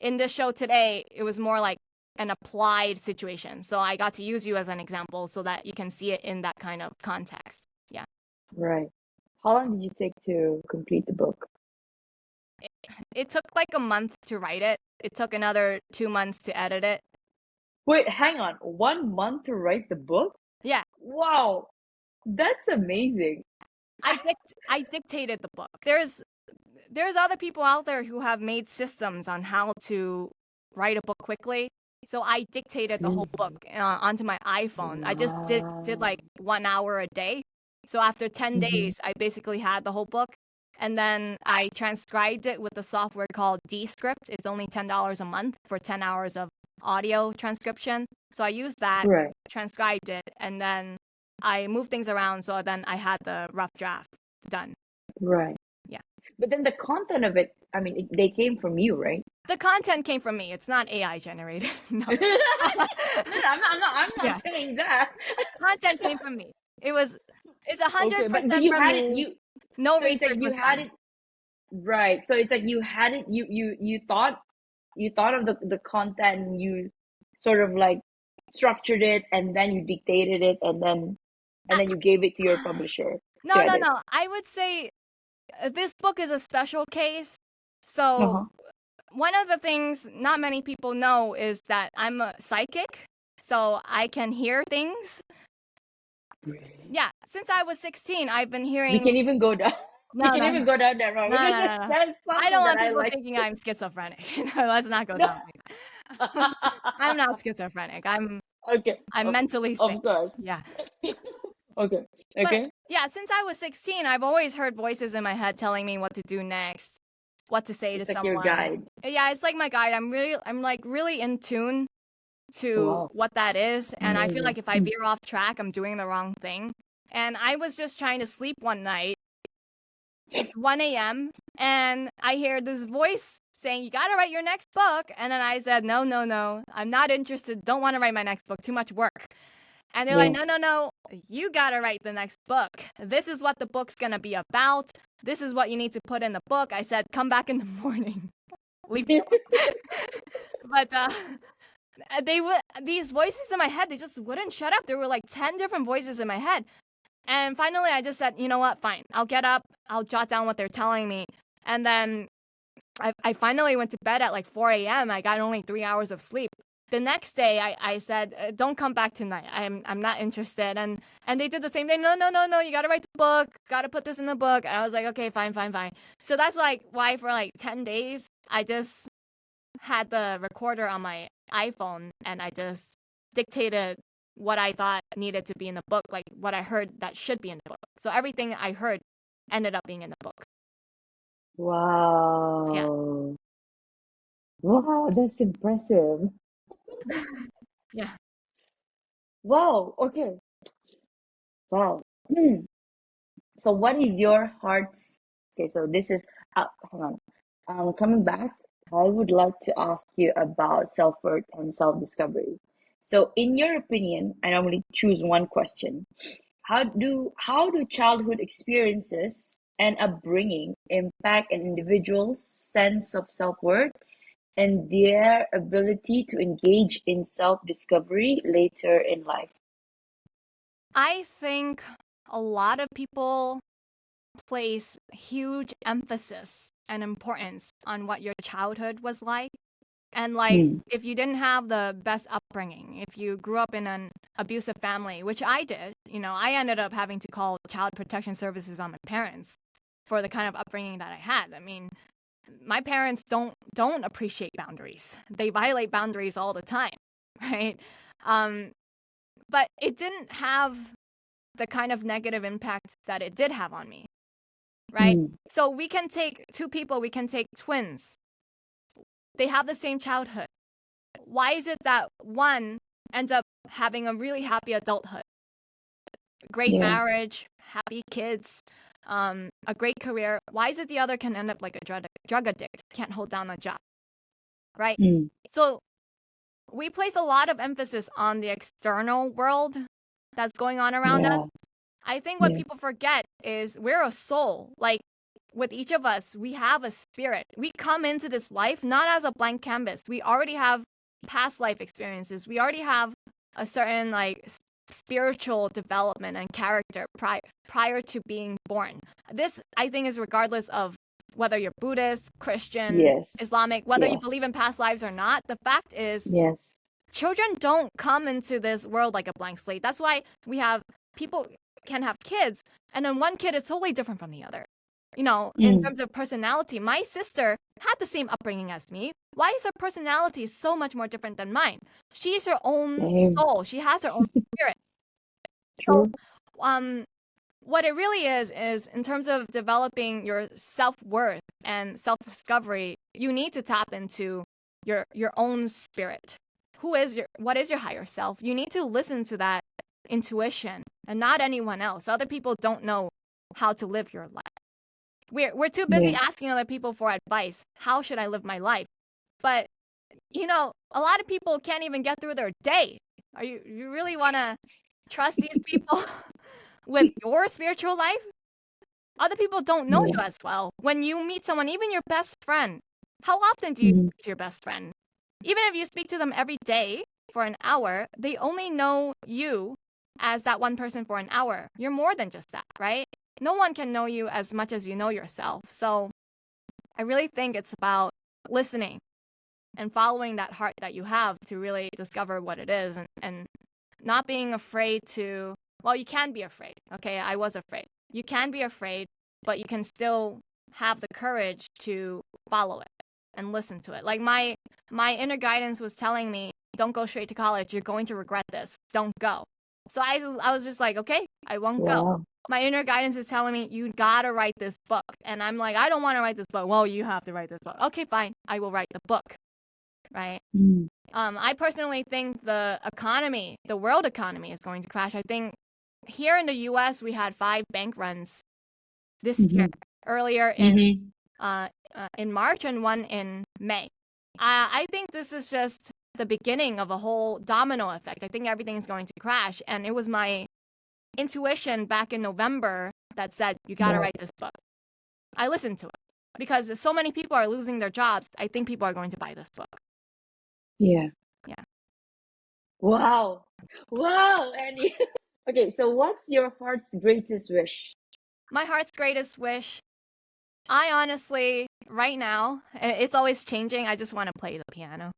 in this show today, it was more like an applied situation. So I got to use you as an example so that you can see it in that kind of context. Yeah. Right. How long did you take to complete the book? It took like a month to write it. It took another 2 months to edit it. Wait, hang on. 1 month to write the book? Yeah. Wow. That's amazing. I dictated the book. There's other people out there who have made systems on how to write a book quickly. So I dictated the whole book onto my iPhone. I just did like 1 hour a day. So after 10 days, I basically had the whole book. And then I transcribed it with a software called Descript. It's only $10 a month for 10 hours of audio transcription. So I used that, Right. transcribed it, and then I moved things around. So then I had the rough draft done. Right. Yeah. But then the content of it, I mean, they came from you, right? The content came from me. It's not AI generated. No. No, I'm not saying that. Content came from me. It's 100% But you from had me. it. No So it's research like you was had done. it. Right. So it's like you had it. You thought of the content. And you sort of like structured it, and then you dictated it, and then you gave it to your publisher No. to edit. I would say this book is a special case. So one of the things not many people know is that I'm a psychic. So I can hear things. Yeah. Since I was 16, I've been hearing. We can even go down. No, we can even go down that road. No. That's I don't want that people I like. thinking I'm schizophrenic. No, let's not go down. I'm not schizophrenic. I'm Okay. mentally sick. Of course. Yeah. Okay. But Okay. yeah, since I was 16, I've always heard voices in my head telling me what to do next, what to say It's to like someone. your guide. Yeah, it's like my guide. I'm like really in tune to Wow. what that is, and I feel like if I Amazing. veer off track, I'm doing the wrong thing. And I was just trying to sleep one night. It's 1 a.m. and I hear this voice saying, "You got to write your next book." And then I said, "No. I'm not interested. Don't want to write my next book. Too much work." And they're like, "No. You got to write the next book. This is what the book's going to be about. This is what you need to put in the book." I said, "Come back in the morning." Leave me alone. But these voices in my head, they just wouldn't shut up. There were like 10 different voices in my head. And finally, I just said, you know what? Fine. I'll get up. I'll jot down what they're telling me. And then I finally went to bed at like 4 a.m. I got only 3 hours of sleep. The next day, I said, don't come back tonight. I'm not interested. And they did the same thing. No. You got to write the book. Got to put this in the book. And I was like, okay, fine. So that's like why for like 10 days, I just had the recorder on my iPhone and I just dictated what I thought needed to be in the book, like what I heard that should be in the book. So everything I heard ended up being in the book. Wow. Yeah. Wow, that's impressive. Yeah. Wow. Okay. Wow. So what is your heart's okay, so this is hang on. Coming back, I would like to ask you about self-worth and self-discovery. So in your opinion, I normally choose one question. How do childhood experiences and upbringing impact an individual's sense of self-worth and their ability to engage in self-discovery later in life? I think a lot of people place huge emphasis and importance on what your childhood was like. And like, Mm, if you didn't have the best upbringing, if you grew up in an abusive family, which I did, I ended up having to call child protection services on my parents for the kind of upbringing that I had. I mean, my parents don't appreciate boundaries. They violate boundaries all the time, right? Um, but it didn't have the kind of negative impact that it did have on me, right? mm, So we can take two people, we can take twins. They have the same childhood. Why is it that one ends up having a really happy adulthood, great yeah. marriage, happy kids, a great career? Why is it the other can end up like a drug addict, can't hold down a job, right? Mm, So we place a lot of emphasis on the external world that's going on around us. yeah. I think what Yeah. people forget is we're a soul. Like with each of us, we have a spirit. We come into this life not as a blank canvas. We already have past life experiences. We already have a certain like spiritual development and character prior to being born. This I think is regardless of whether you're Buddhist, Christian, Yes. Islamic, whether you believe Yes. in past lives or not. The fact is Yes. children don't come into this world like a blank slate. That's why we have people can have kids, and then one kid is totally different from the other. In Mm, terms of personality, my sister had the same upbringing as me. Why is her personality so much more different than mine? She's her own same. soul. She has her own spirit. So, True. um, what it really is in terms of developing your self-worth and self-discovery, you need to tap into your own spirit. What is your higher self? You need to listen to that intuition and not anyone else. Other people don't know how to live your life. We're too busy Yeah. asking other people for advice. How should I live my life? But a lot of people can't even get through their day. Are you really want to trust these people with your spiritual life? Other people don't know Yeah. you as well. When you meet someone, even your best friend, how often do you Mhm. speak to your best friend? Even if you speak to them every day for an hour, they only know you as that one person for an hour. You're more than just that, right? No one can know you as much as you know yourself. So I really think it's about listening and following that heart that you have to really discover what it is and not being afraid to, well, you can be afraid. Okay, I was afraid. You can be afraid, but you can still have the courage to follow it and listen to it. Like my inner guidance was telling me, don't go straight to college. You're going to regret this. Don't go. So I was just like, okay, I won't go. Wow. My inner guidance is telling me, you gotta write this book. And I'm like, I don't want to write this book. Well, you have to write this book. Okay, fine. I will write the book. Right. Mm, I personally think the world economy is going to crash. I think here in the US, we had 5 bank runs this year, mhm, earlier mhm, in March and one in May. I think this is just the beginning of a whole domino effect. I think everything is going to crash. And it was my intuition back in November that said, you got to right. write this book. I listened to it because so many people are losing their jobs. I think people are going to buy this book. Yeah. Yeah. Wow. Wow, Annie. Okay, so what's your heart's greatest wish? My heart's greatest wish, I honestly, right now, it's always changing. I just want to play the piano.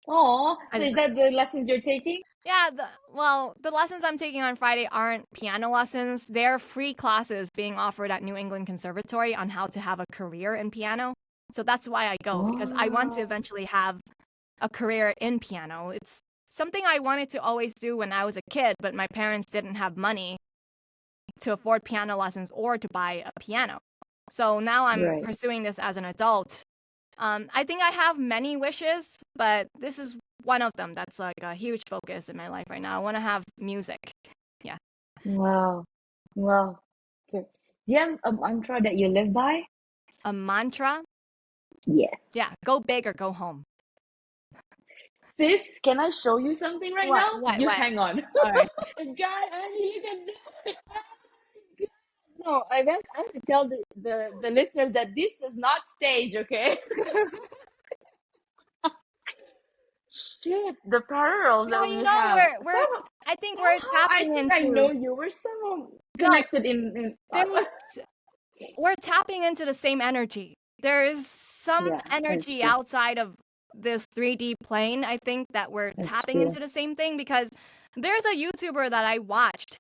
Oh, I so just, is that the lessons you're taking? yeah, the lessons I'm taking on Friday aren't piano lessons. They're free classes being offered at New England Conservatory on how to have a career in piano. So that's why I go, because I want to Oh, eventually have a career in piano. It's something I wanted to always do when I was a kid, but my parents didn't have money to afford piano lessons or to buy a piano. So now I'm right. pursuing this as an adult. I think I have many wishes, but this is one of them that's like a huge focus in my life right now. I want to have music. Yeah. Wow. Wow. Okay. Do you have a mantra that you live by? A mantra. Yes. Yeah. Go big or go home. Sis, can I show you something right What? now? What? You What? hang on. All right. God, Annie, you can do it. No, I have to tell the listeners that this is not stage, okay? Shit, the parallel No, that you we know have. we're. I think we're Somehow I tapping think I into. know you. We're somehow No, connected in there's. We're tapping into the same energy. There is some Yeah, that's energy true. outside of this 3D plane. I think that we're That's tapping true. into the same thing because there's a YouTuber that I watched.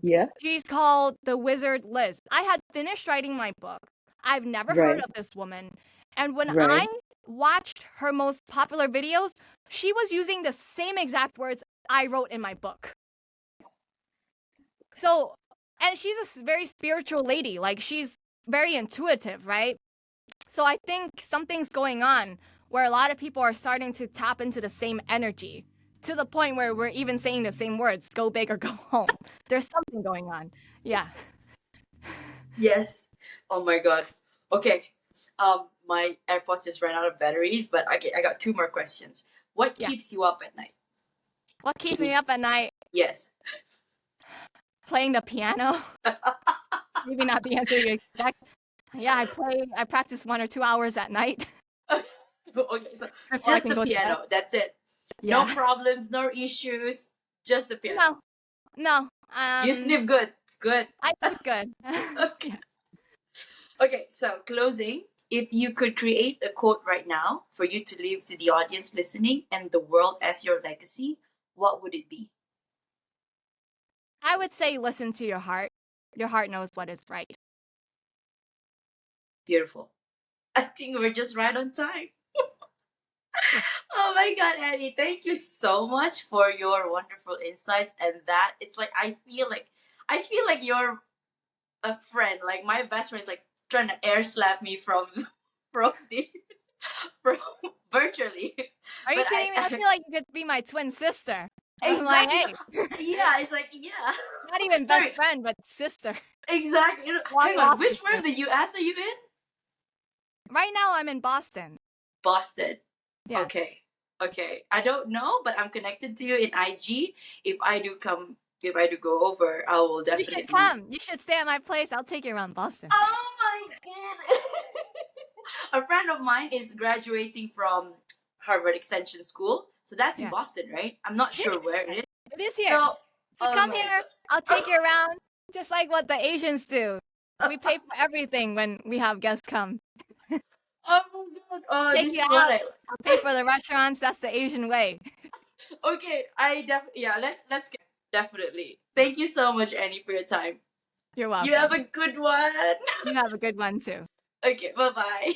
Yeah. She's called the Wizard Liz. I had finished writing my book. I've never heard Right. of this woman. And when Right. I watched her most popular videos, she was using the same exact words I wrote in my book. So, and she's a very spiritual lady. Like, she's very intuitive, right? So I think something's going on where a lot of people are starting to tap into the same energy to the point where we're even saying the same words, go big or go home. There's something going on. Yeah. Yes. Oh my god. Okay. My AirPods just ran out of batteries, but okay, I got two more questions. What Yeah. keeps you up at night? What keeps Can me you up at night? Yes. Playing the piano. Maybe not the answer you expect. Yeah, I practice 1 or 2 hours at night Okay, so before I just can the go to bed. piano. That's it. No Yeah. problems, no issues. Just the piano. No. You sleep good. Good. I sleep good. Okay. Yeah. Okay, so closing. If you could create a quote right now for you to leave to the audience listening and the world as your legacy, what would it be? I would say listen to your heart. Your heart knows what is right. Beautiful. I think we're just right on time. Yeah. Oh my god, Annie, thank you so much for your wonderful insights and that it's like I feel like you're a friend. Like my best friend is like trying to air slap me from from the from virtually. Are you But kidding me? I feel like you could be my twin sister. I'm like, exactly. hey, Yeah, it's like yeah. not even Sorry, best friend, but sister. exactly. Long Hang on, lost which sister. part of the US are you in? Right now, I'm in Boston. Boston. Yeah. Okay. Okay. I don't know, but I'm connected to you in IG. If I do go over, I will You should definitely. come. You should stay at my place. I'll take you around Boston. Oh my god. A friend of mine is graduating from Harvard Extension School. So that's in Yeah. Boston, right? I'm not sure where it is. It is here. So, So oh come my here. god. I'll take you around, just like what the Asians do. We pay for everything when we have guests come. Oh my god. Oh, Take this you is what out. I'll pay for the restaurants. That's the Asian way. Okay, yeah, let's get definitely. Thank you so much, Annie, for your time. You're welcome. You have a good one. You have a good one too. Okay, bye-bye.